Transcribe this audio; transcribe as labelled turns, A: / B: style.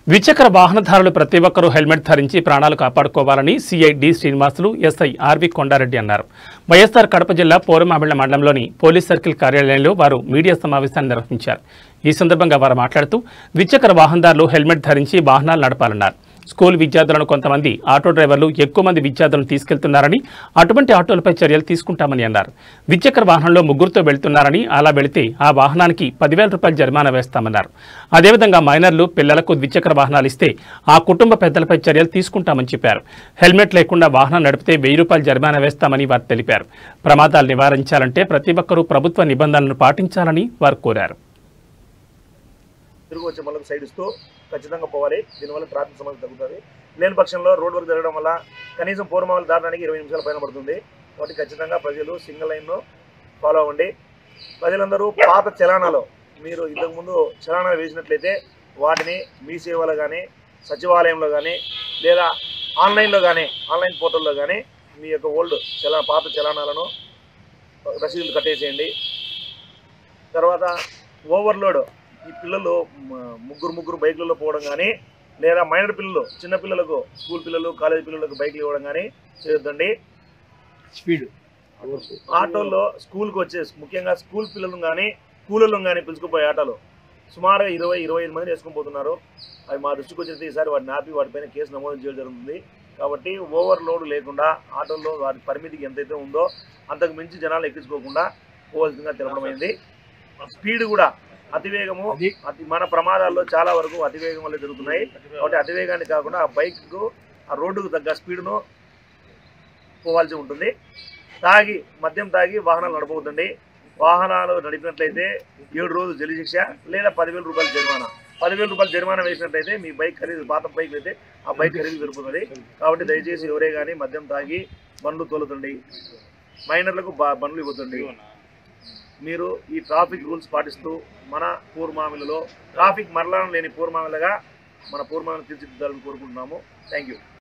A: ద్విచక్ర వాహనదారులు ప్రతి ఒక్కరూ హెల్మెట్ ధరించి ప్రాణాలు కాపాడుకోవాలని CI D Srinivasulu SI R V Kondareddy అన్నారు. వైఎస్ఆర్ కడప జిల్లా పోరుమామిళ్ల మండలంలోని పోలీస్ సర్కిల్ కార్యాలయంలో వారు మీడియా సమావేశాన్ని నిర్వహించారు. ఈ సందర్భంగా వారు మాట్లాడుతూ ద్విచక్ర వాహనదారులు హెల్మెట్ ధరించి వాహనాలు నడపాలన్నారు. స్కూల్ విద్యార్థులను కొంతమంది ఆటో డ్రైవర్లు ఎక్కువ మంది విద్యార్థులను తీసుకెళ్తున్నారని, అటువంటి ఆటోలపై చర్యలు తీసుకుంటామని అన్నారు. ద్విచక్ర వాహనంలో ముగ్గురుతో వెళ్తున్నారని, అలా వెళితే ఆ వాహనానికి 10,000 రూపాయలు జరిమానా వేస్తామన్నారు. అదేవిధంగా మైనర్లు, పిల్లలకు ద్విచక్ర వాహనాలు ఇస్తే ఆ కుటుంబ పెద్దలపై చర్యలు తీసుకుంటామని చెప్పారు. హెల్మెట్ లేకుండా వాహనం నడిపితే 1000 రూపాయలు జరిమానా వేస్తామని వారు తెలిపారు. ప్రమాదాలు నివారించాలంటే ప్రతి ఒక్కరూ ప్రభుత్వ నిబంధనలను పాటించాలని వారు కోరారు.
B: తిరిగి వచ్చే మళ్ళీ సైడ్ ఇస్తూ ఖచ్చితంగా పోవాలి. దీనివల్ల ట్రాఫిక్ సమస్య తగ్గుతుంది. లేని పక్షంలో రోడ్ వర్క్ జరగడం వల్ల కనీసం పూర్వమాలు దాటడానికి 20 నిమిషాల పైన పడుతుంది. కాబట్టి ఖచ్చితంగా ప్రజలు సింగిల్ లైన్ను ఫాలో అవ్వండి. ప్రజలందరూ పాత చలానాలు మీరు ఇంతకుముందు చలానాలు వేసినట్లయితే వాటిని మీ సేవలో కానీ, సచివాలయంలో కానీ, లేదా ఆన్లైన్లో కానీ, ఆన్లైన్ పోర్టల్లో కానీ మీ యొక్క ఓల్డ్ పాత చలానాలను రసీదులు కట్టేసేయండి. తర్వాత ఓవర్లోడ్ ఈ పిల్లలు ముగ్గురు బైకులలో పోవడం కానీ, లేదా మైనర్ పిల్లలు, చిన్న పిల్లలకు, స్కూల్ పిల్లలు, కాలేజ్ పిల్లలకు బైక్లు ఇవ్వడం కానీ చేయొద్దండి.
C: స్పీడ్
B: ఆటోల్లో స్కూల్కి వచ్చే ముఖ్యంగా స్కూల్ పిల్లలను కానీ, స్కూళ్ళను కానీ పిలుచుకుపోయే ఆటోలు సుమారుగా 20-25 మంది వేసుకుని పోతున్నారు. అవి మా దృష్టికి వచ్చిన ఈసారి వాటిని ఆపి వాటిపైన కేసు నమోదు చేయడం జరుగుతుంది. కాబట్టి ఓవర్లోడ్ లేకుండా ఆటోల్లో వాటి పరిమితికి ఎంతైతే ఉందో అంతకు మించి జనాలు ఎక్కించుకోకుండా పోవాల్సిందిగా తెలపడమైంది. స్పీడ్ కూడా అతివేగము మన ప్రమాదాల్లో చాలా వరకు అతివేగం వల్ల జరుగుతున్నాయి. కాబట్టి అతివేగాన్ని కాకుండా ఆ బైక్కు ఆ రోడ్డుకు తగ్గ స్పీడ్ను పోవాల్సి ఉంటుంది. మద్యం తాగి వాహనాలు నడపవద్దండి. వాహనాలు నడిపినట్లయితే 7 రోజులు జైలు శిక్ష లేదా 10,000 రూపాయలు జరిమానా. 10,000 రూపాయలు జరిమానా వేసినట్లయితే మీ బైక్ ఖరీదు, పాత బైక్ అయితే ఆ బైక్ ఖరీదు పెరుగుతుంది. కాబట్టి దయచేసి ఎవరే కానీ మద్యం తాగి బండ్లు తోలుతండి, మైనర్లకు బండ్లు ఇవ్వద్దండి. మీరు ఈ ట్రాఫిక్ రూల్స్ పాటిస్తూ మన పూర్మామిలలో ట్రాఫిక్ మరలా లేని పూర్మామిలగా మన పూర్మామిలను తీర్చిదిద్దాలని కోరుకుంటున్నాము. Thank you.